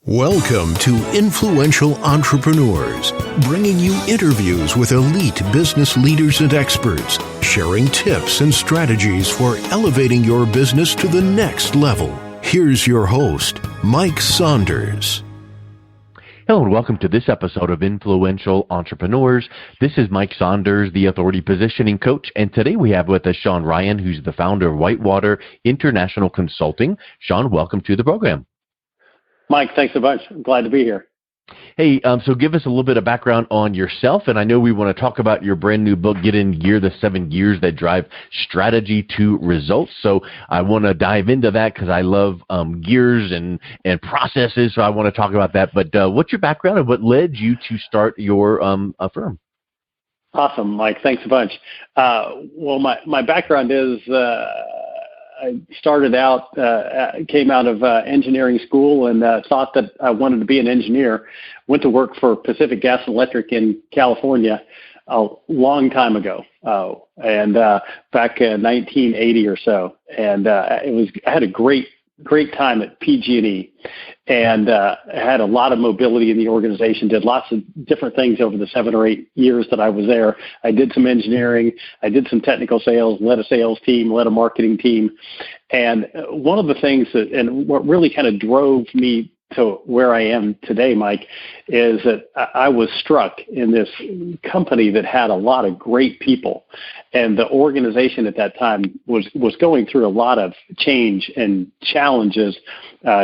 Welcome to Influential Entrepreneurs, bringing you interviews with elite business leaders and experts, sharing tips and strategies for elevating your business to the next level. Here's your host, Mike Saunders. Hello and welcome to this episode of Influential Entrepreneurs. This is Mike Saunders, the Authority Positioning Coach, and today we have with us Sean Ryan, who's the founder of Whitewater International Consulting. Sean, welcome to the program. Mike, thanks so much. I'm glad to be here. Hey, so give us a little bit of background on yourself, and I know we want to talk about your brand new book, Get in Gear, the 7 Gears that drive strategy to results. So I want to dive into that because I love gears and processes, so I want to talk about that. But what's your background and what led you to start your firm? Awesome, Mike. Thanks a bunch. Well, my background is I started out, came out of engineering school and thought that I wanted to be an engineer. Went to work for Pacific Gas and Electric in California a long time ago, and back in 1980 or so. And I had a great time at PG&E, and had a lot of mobility in the organization, did lots of different things over the 7 or 8 years that I was there. I did some engineering, I did some technical sales, led a sales team, led a marketing team. And one of the things and what really kind of drove me to where I am today, Mike, is that I was struck in this company that had a lot of great people. And the organization at that time was going through a lot of change and challenges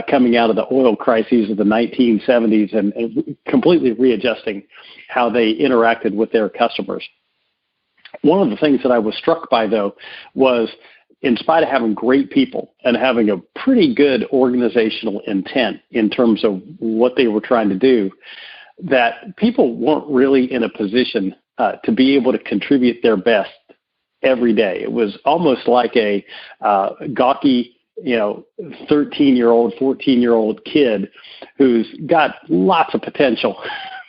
coming out of the oil crises of the 1970s and completely readjusting how they interacted with their customers. One of the things that I was struck by, though, was in spite of having great people and having a pretty good organizational intent in terms of what they were trying to do, that people weren't really in a position to be able to contribute their best every day. It was almost like a gawky, 13-year-old, 14-year-old kid who's got lots of potential,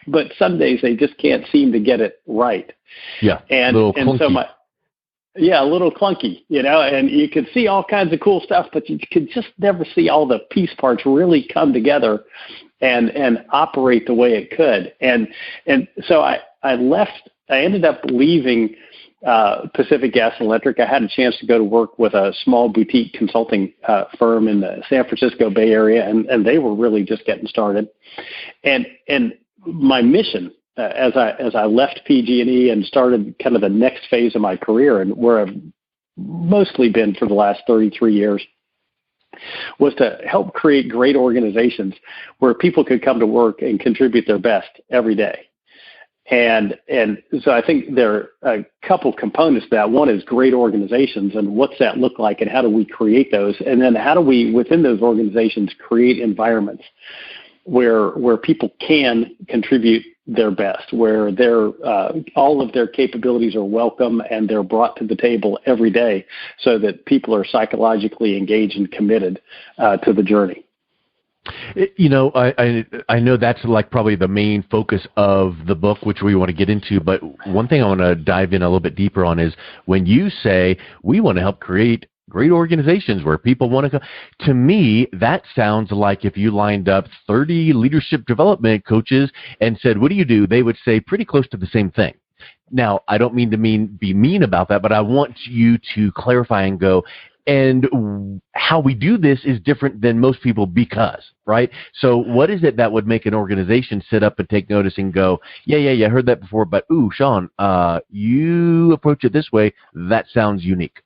but some days they just can't seem to get it right. Yeah, and so a little clunky, and you could see all kinds of cool stuff, but you could just never see all the piece parts really come together and operate the way it could. And so I ended up leaving Pacific Gas and Electric. I had a chance to go to work with a small boutique consulting firm in the San Francisco Bay Area, and they were really just getting started. And my mission, as I left PG&E and started kind of the next phase of my career, and where I've mostly been for the last 33 years, was to help create great organizations where people could come to work and contribute their best every day. And so I think there are a couple components to that. One is great organizations, and what's that look like, and how do we create those? And then how do we, within those organizations, create environments where people can contribute their best, where all of their capabilities are welcome and they're brought to the table every day, so that people are psychologically engaged and committed to the journey. I know that's like probably the main focus of the book, which we want to get into. But one thing I want to dive in a little bit deeper on is when you say we want to help create great organizations where people want to go. To me, that sounds like if you lined up 30 leadership development coaches and said, what do? They would say pretty close to the same thing. Now, I don't mean to be mean about that, but I want you to clarify and go, and how we do this is different than most people because, right? So what is it that would make an organization sit up and take notice and go, yeah, I heard that before, but ooh, Sean, you approach it this way. That sounds unique.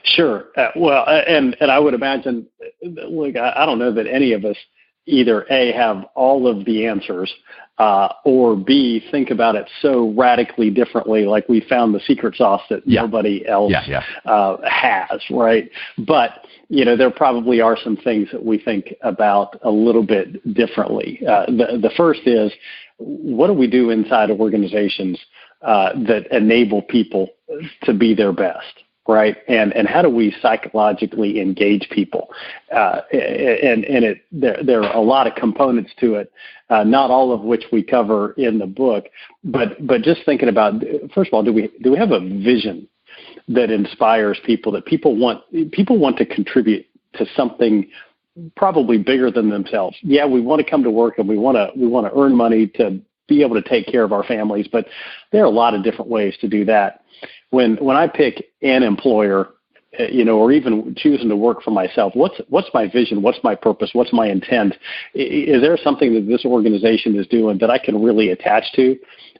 Sure. Well, and I would imagine, look, I don't know that any of us either A, have all of the answers, or B, think about it so radically differently, like we found the secret sauce that nobody else has, right? But, there probably are some things that we think about a little bit differently. The first is, what do we do inside of organizations that enable people to be their best? Right. And how do we psychologically engage people? There are a lot of components to it, not all of which we cover in the book. But just thinking about, first of all, do we have a vision that inspires people, that people want to contribute to something probably bigger than themselves. Yeah, we want to come to work and we want to earn money to be able to take care of our families, but there are a lot of different ways to do that. When I pick an employer, or even choosing to work for myself, what's my vision? What's my purpose? What's my intent? Is there something that this organization is doing that I can really attach to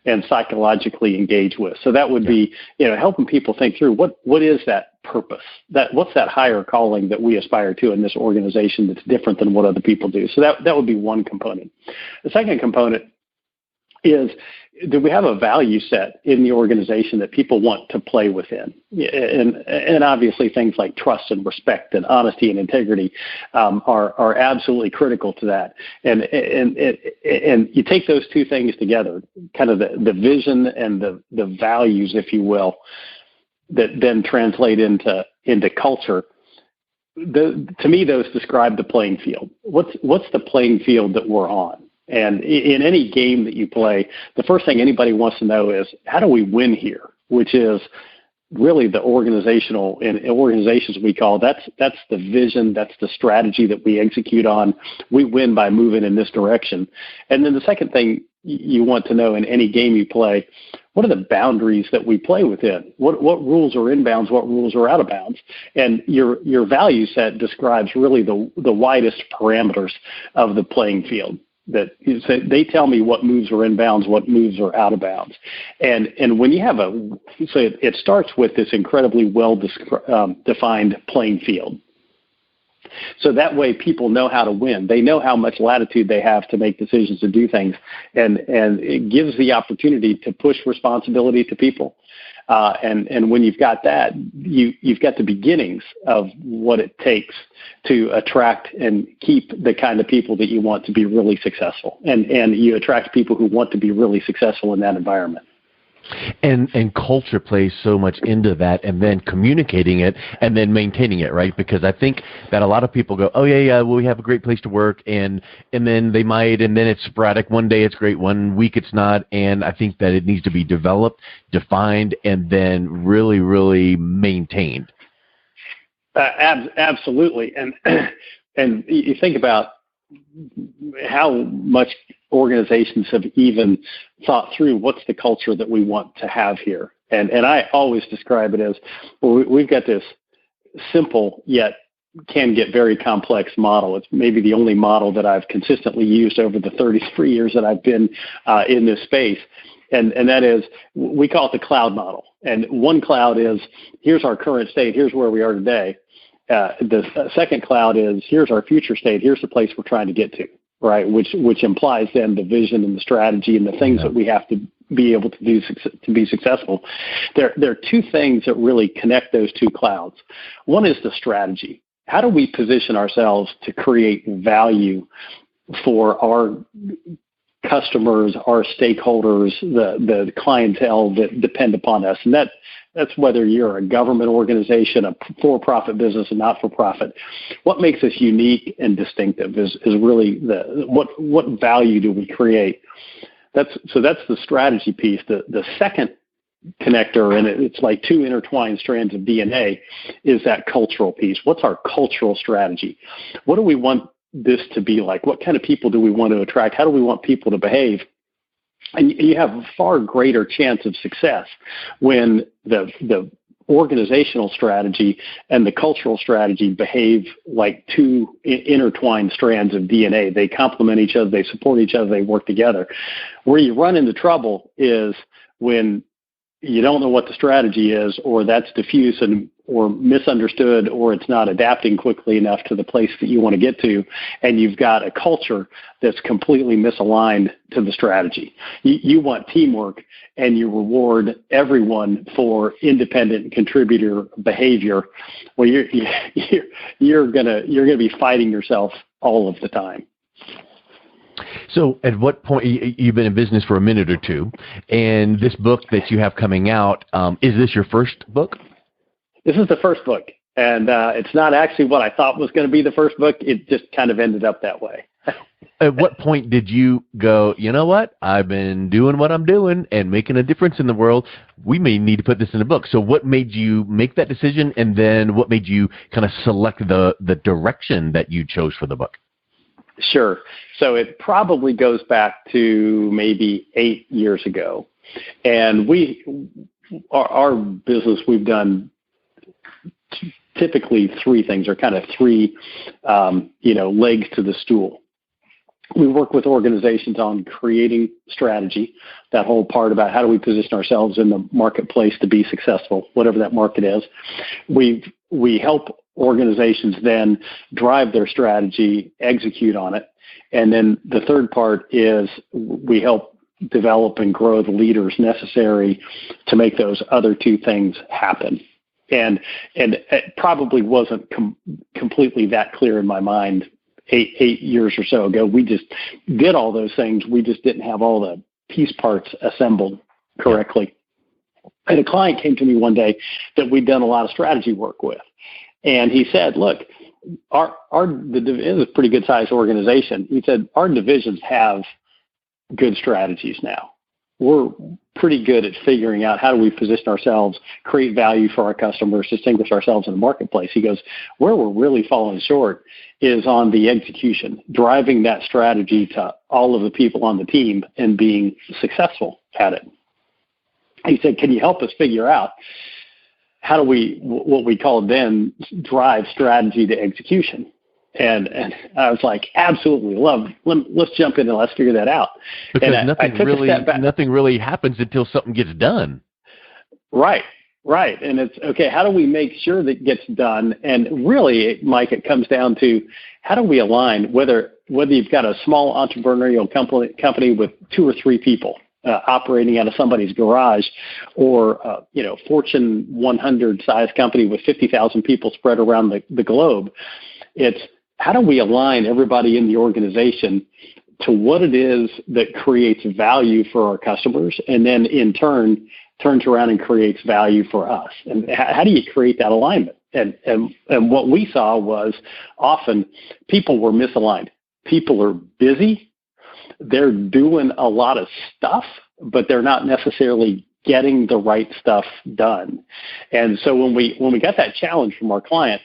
and psychologically engage with? So that would be, helping people think through what is that purpose? What's that higher calling that we aspire to in this organization that's different than what other people do? So that would be one component. The second component is, do we have a value set in the organization that people want to play within? And obviously things like trust and respect and honesty and integrity are absolutely critical to that. And you take those two things together, kind of the vision and the values, if you will, that then translate into culture. To me, those describe the playing field. What's the playing field that we're on? And in any game that you play, the first thing anybody wants to know is, how do we win here? Which is really the organizations we call, that's the vision, that's the strategy that we execute on. We win by moving in this direction. And then the second thing you want to know in any game you play, what are the boundaries that we play within? What rules are in bounds? What rules are out of bounds? And your value set describes really the widest parameters of the playing field. That they tell me what moves are in bounds, what moves are out of bounds. And when you have it starts with this incredibly well defined playing field. So that way people know how to win. They know how much latitude they have to make decisions to do things. And it gives the opportunity to push responsibility to people. And when you've got that, you've got the beginnings of what it takes to attract and keep the kind of people that you want to be really successful. And you attract people who want to be really successful in that environment. And culture plays so much into that, and then communicating it and then maintaining it, right? Because I think that a lot of people go, oh yeah, well, we have a great place to work, and then they might, and then it's sporadic. One day it's great, one week it's not, and I think that it needs to be developed, defined, and then really, really maintained. Absolutely, and you think about how much organizations have even thought through what's the culture that we want to have here. And I always describe it as, well, we've got this simple yet can get very complex model. It's maybe the only model that I've consistently used over the 33 years that I've been in this space. And that is, we call it the cloud model. And one cloud is, here's our current state, here's where we are today. The second cloud is, here's our future state, here's the place we're trying to get to, right? Which implies then the vision and the strategy and the things that we have to be able to do to be successful. There are two things that really connect those two clouds. One is the strategy. How do we position ourselves to create value for our customers, our stakeholders, the clientele that depend upon us? And that's whether you're a government organization, a for-profit business, a not-for-profit. What makes us unique and distinctive is really what value do we create? That's the strategy piece. The second connector, and it's like two intertwined strands of DNA, is that cultural piece. What's our cultural strategy? What do we want this to be like? What kind of people do we want to attract? How do we want people to behave? And you have a far greater chance of success when the organizational strategy and the cultural strategy behave like two intertwined strands of DNA. They complement each other, they support each other, they work together. Where you run into trouble is when you don't know what the strategy is, or that's diffuse or misunderstood, or it's not adapting quickly enough to the place that you want to get to, and you've got a culture that's completely misaligned to the strategy. You want teamwork, and you reward everyone for independent contributor behavior. Well, you're gonna be fighting yourself all of the time. So at what point, you've been in business for a minute or two, and this book that you have coming out, is this your first book? This is the first book, and it's not actually what I thought was going to be the first book. It just kind of ended up that way. At what point did you go, you know what? I've been doing what I'm doing and making a difference in the world. We may need to put this in a book. So what made you make that decision? And then what made you kind of select the direction that you chose for the book? Sure. So it probably goes back to maybe 8 years ago. And our business, we've done typically three things, or kind of three, legs to the stool. We work with organizations on creating strategy, that whole part about how do we position ourselves in the marketplace to be successful, whatever that market is. We help organizations then drive their strategy, execute on it. And then the third part is we help develop and grow the leaders necessary to make those other two things happen. And it probably wasn't completely that clear in my mind eight years or so ago. We just did all those things. We just didn't have all the piece parts assembled correctly. And a client came to me one day that we'd done a lot of strategy work with. And he said, look, it was a pretty good sized organization. He said, our divisions have good strategies now. We're pretty good at figuring out how do we position ourselves, create value for our customers, distinguish ourselves in the marketplace. He goes, where we're really falling short is on the execution, driving that strategy to all of the people on the team and being successful at it. He said, can you help us figure out how do we, what we called then, drive strategy to execution? And I was like, absolutely, let's jump in and let's figure that out. Because and nothing really happens until something gets done. Right. And it's, okay, how do we make sure that gets done? And really, Mike, it comes down to how do we align, whether you've got a small entrepreneurial company with 2 or 3 people operating out of somebody's garage, or Fortune 100 size company with 50,000 people spread around the globe. It's how do we align everybody in the organization to what it is that creates value for our customers, and then in turn turns around and creates value for us? And how do you create that alignment? And what we saw was often people were misaligned. People are busy. They're doing a lot of stuff, but they're not necessarily getting the right stuff done. And so when we got that challenge from our client,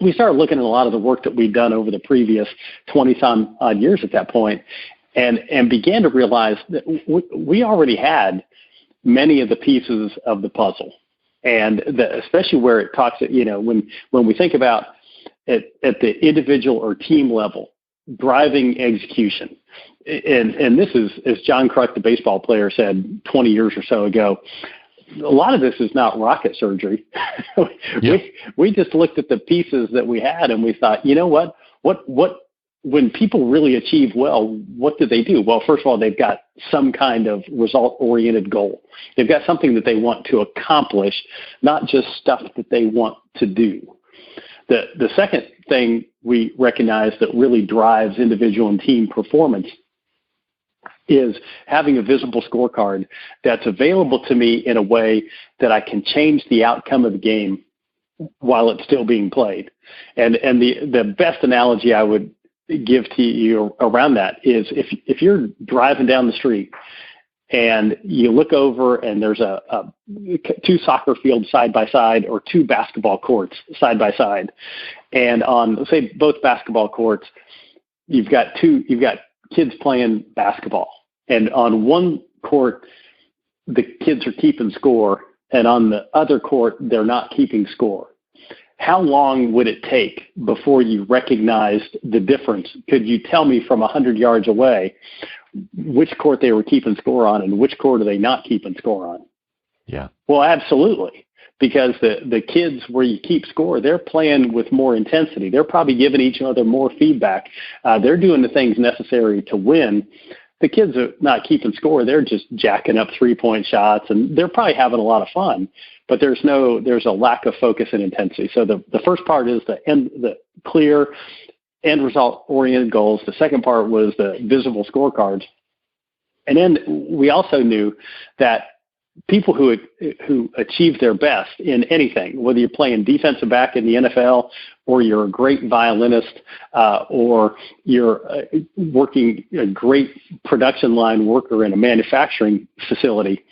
we started looking at a lot of the work that we'd done over the previous 20-some odd years at that point, and began to realize that we already had many of the pieces of the puzzle. And especially where it talks, when we think about it at the individual or team level, driving execution. And this is, as John Kruk, the baseball player, said 20 years or so ago, a lot of this is not rocket surgery. We just looked at the pieces that we had and we thought, you know what, when people really achieve well, what do they do? Well, first of all, they've got some kind of result-oriented goal. They've got something that they want to accomplish, not just stuff that they want to do. The second thing we recognize that really drives individual and team performance is having a visible scorecard that's available to me in a way that I can change the outcome of the game while it's still being played. And the best analogy I would give to you around that is if you're driving down the street and you look over and there's 2 soccer fields side by side, or 2 basketball courts side by side, and on, let's say, both basketball courts, you've got kids playing basketball, and on one court the kids are keeping score, and on the other court they're not keeping score. How long would it take before you recognized the difference? Could you tell me from 100 yards away which court they were keeping score on and which court are they not keeping score on? Yeah. Well, absolutely. Because the kids where you keep score, they're playing with more intensity. They're probably giving each other more feedback. They're doing the things necessary to win. The kids are not keeping score. They're just jacking up 3-point shots, and they're probably having a lot of fun. But there's a lack of focus and intensity. So the first part is the clear end result oriented goals. The second part was the visible scorecards. And then we also knew that people who achieve their best in anything, whether you're playing defensive back in the NFL or you're a great violinist, or you're working a great production line worker in a manufacturing facility,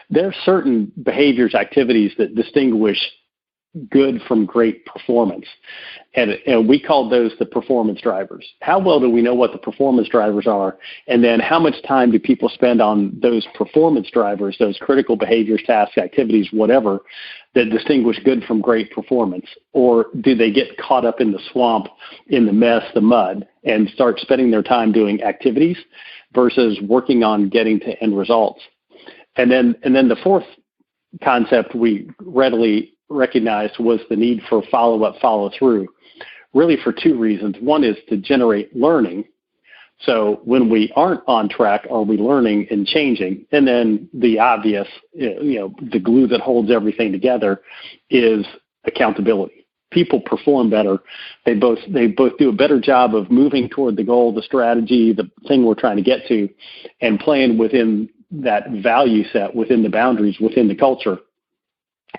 there are certain behaviors, activities that distinguish good from great performance. And we called those the performance drivers. How well do we know what the performance drivers are? And then how much time do people spend on those performance drivers, those critical behaviors, tasks, activities, whatever, that distinguish good from great performance? Or do they get caught up in the swamp, in the mess, the mud, and start spending their time doing activities versus working on getting to end results? And then the fourth concept we readily recognized was the need for follow-up, follow-through, really for two reasons. One is to generate learning. So when we aren't on track, are we learning and changing? And then the obvious, the glue that holds everything together is accountability. People perform better. They both do a better job of moving toward the goal, the strategy, the thing we're trying to get to, and playing within that value set, within the boundaries, within the culture,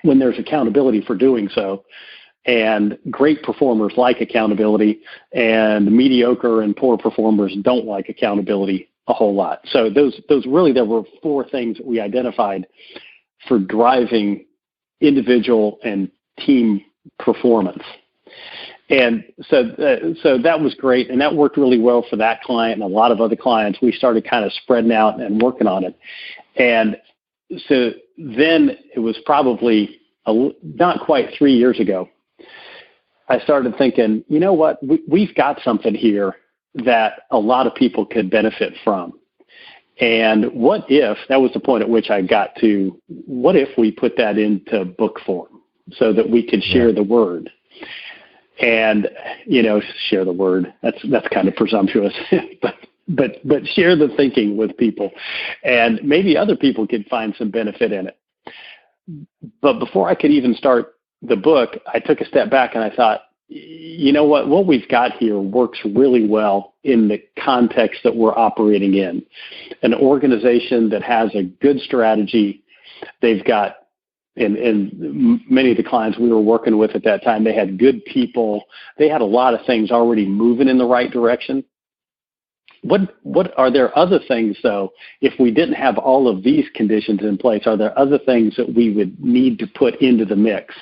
when there's accountability for doing so. And great performers like accountability, and mediocre and poor performers don't like accountability a whole lot. So there were four things that we identified for driving individual and team performance. And so that was great, and that worked really well for that client and a lot of other clients. We started kind of spreading out and working on it. And so then it was probably not quite 3 years ago, I started thinking, you know what, we've got something here that a lot of people could benefit from. And what if, that was the point at which I got to, what if we put that into book form so that we could share the word? And, share the word, that's kind of presumptuous, but share the thinking with people, and maybe other people could find some benefit in it. But before I could even start the book, I took a step back and I thought, you know what we've got here works really well in the context that we're operating in. An organization that has a good strategy, they've got, and many of the clients we were working with at that time, they had good people. They had a lot of things already moving in the right direction. What are there other things, though, if we didn't have all of these conditions in place? Are there other things that we would need to put into the mix?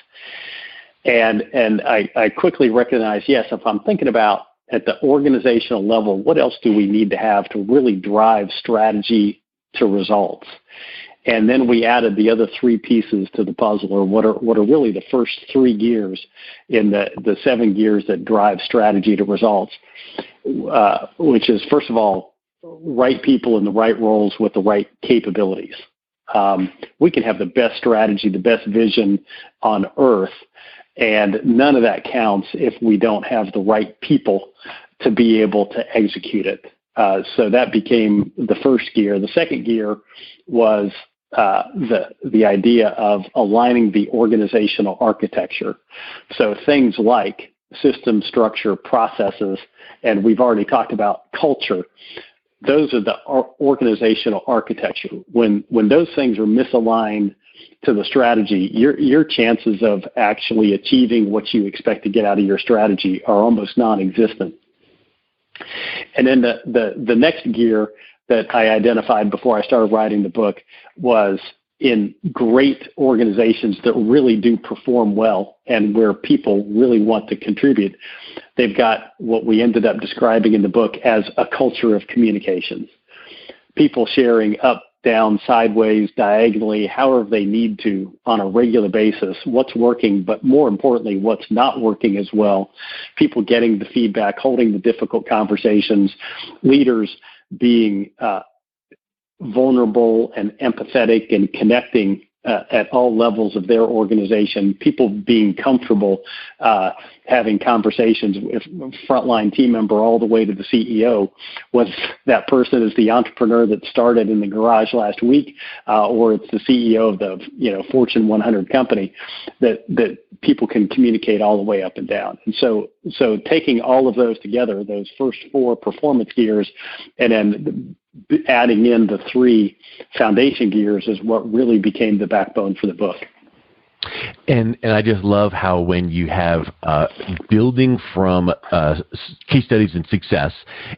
And I quickly recognized, yes, if I'm thinking about at the organizational level, what else do we need to have to really drive strategy to results? And then we added the other three pieces to the puzzle, or what are really the first three gears in the 7 gears that drive strategy to results, which is, first of all, right people in the right roles with the right capabilities. We can have the best strategy, the best vision on earth, and none of that counts if we don't have the right people to be able to execute it. So that became the first gear. The second gear was the idea of aligning the organizational architecture. So things like system, structure, processes, and we've already talked about culture. Those are the organizational architecture. When those things are misaligned to the strategy, your chances of actually achieving what you expect to get out of your strategy are almost non-existent. And then the next gear that I identified before I started writing the book was in great organizations that really do perform well and where people really want to contribute. They've got what we ended up describing in the book as a culture of communications. People sharing up, down, sideways, diagonally, however they need to on a regular basis, what's working, but more importantly, what's not working as well. People getting the feedback, holding the difficult conversations, leaders being vulnerable and empathetic and connecting at all levels of their organization, people being comfortable having conversations with frontline team member all the way to the CEO, whether that person is the entrepreneur that started in the garage last week or it's the CEO of the Fortune 100 company, that people can communicate all the way up and down. And so taking all of those together, those first 4 performance gears, and then adding in the 3 foundation gears is what really became the backbone for the book. And I just love how when you have building from case studies and success,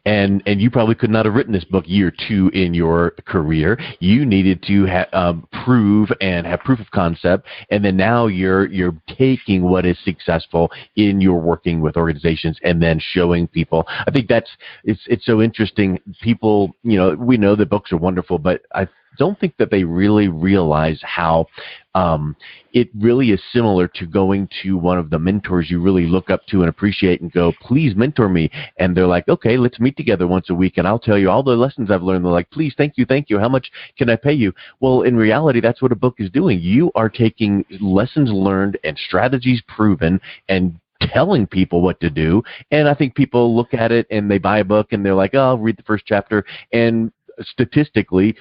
and you probably could not have written this book year 2 in your career. You needed to prove and have proof of concept, and then now you're taking what is successful in your working with organizations and then showing people. I think it's so interesting. People, we know that books are wonderful, but I don't think that they really realize how it really is similar to going to one of the mentors you really look up to and appreciate and go, please mentor me. And they're like, okay, let's meet together once a week and I'll tell you all the lessons I've learned. They're like, please, thank you. How much can I pay you? Well, in reality, that's what a book is doing. You are taking lessons learned and strategies proven and telling people what to do. And I think people look at it and they buy a book and they're like, oh, I'll read the first chapter. And statistically,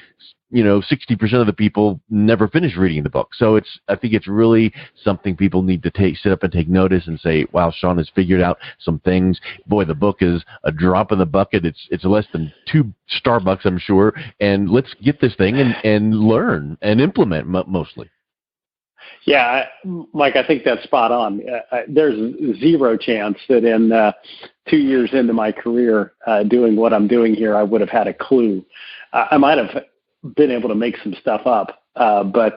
60% of the people never finish reading the book. So I think it's really something people need to sit up and take notice and say, wow, Sean has figured out some things. Boy, the book is a drop in the bucket. It's less than 2 Starbucks, I'm sure. And let's get this thing and learn and implement mostly. Yeah, Mike, I think that's spot on. There's zero chance that in 2 years into my career doing what I'm doing here, I would have had a clue. I might have been able to make some stuff up, but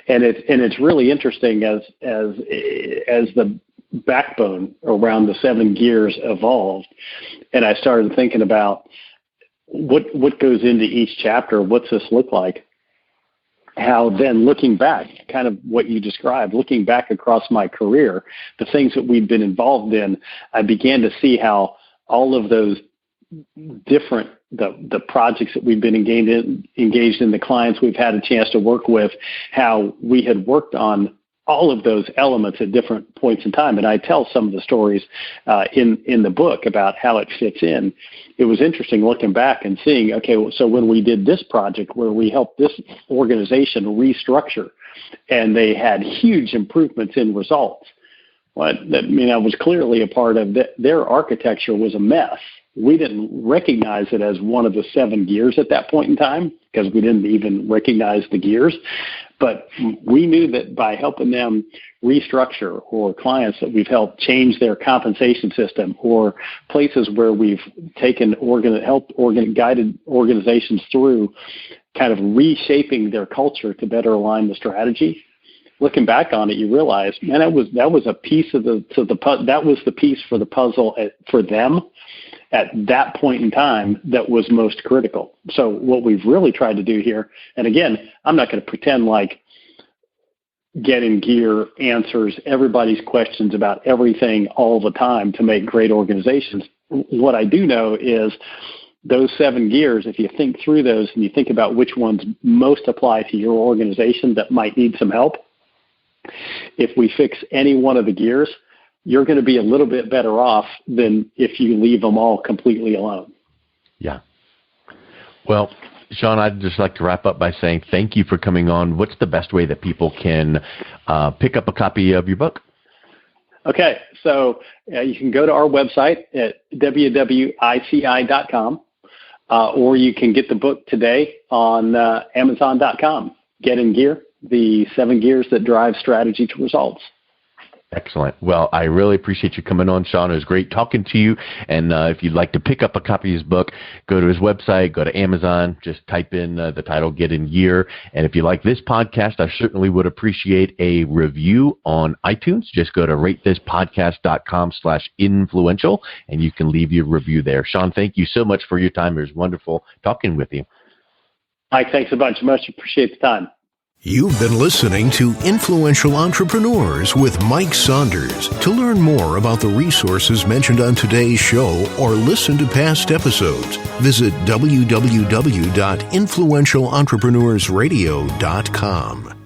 it's really interesting as the backbone around the 7 gears evolved, and I started thinking about what goes into each chapter. What's this look like? How then looking back, kind of what you described, looking back across my career, the things that we've been involved in, I began to see how all of those different, the projects that we've been engaged in, the clients we've had a chance to work with, how we had worked on all of those elements at different points in time. And I tell some of the stories in the book about how it fits in. It was interesting looking back and seeing, okay, so when we did this project where we helped this organization restructure and they had huge improvements in results, I was clearly a part of their architecture was a mess. We didn't recognize it as one of the 7 gears at that point in time because we didn't even recognize the gears. But we knew that by helping them restructure, or clients that we've helped change their compensation system, or places where we've taken guided organizations through kind of reshaping their culture to better align the strategy. Looking back on it, you realize, man, that was a piece of that was the piece for the puzzle for them at that point in time that was most critical. So what we've really tried to do here, and again, I'm not going to pretend like Get in Gear answers everybody's questions about everything all the time to make great organizations. What I do know is those 7 gears, if you think through those and you think about which ones most apply to your organization that might need some help, if we fix any one of the gears, you're going to be a little bit better off than if you leave them all completely alone. Yeah. Well, Sean, I'd just like to wrap up by saying thank you for coming on. What's the best way that people can pick up a copy of your book? Okay. So you can go to our website at www.ici.com, or you can get the book today on Amazon.com. Get in Gear, the 7 gears that drive strategy to results. Excellent. Well, I really appreciate you coming on, Sean. It was great talking to you. And if you'd like to pick up a copy of his book, go to his website, go to Amazon, just type in the title, Get in Gear. And if you like this podcast, I certainly would appreciate a review on iTunes. Just go to ratethispodcast.com/influential, and you can leave your review there. Sean, thank you so much for your time. It was wonderful talking with you. Mike, thanks a bunch. Much appreciate the time. You've been listening to Influential Entrepreneurs with Mike Saunders. To learn more about the resources mentioned on today's show or listen to past episodes, visit www.influentialentrepreneurssradio.com.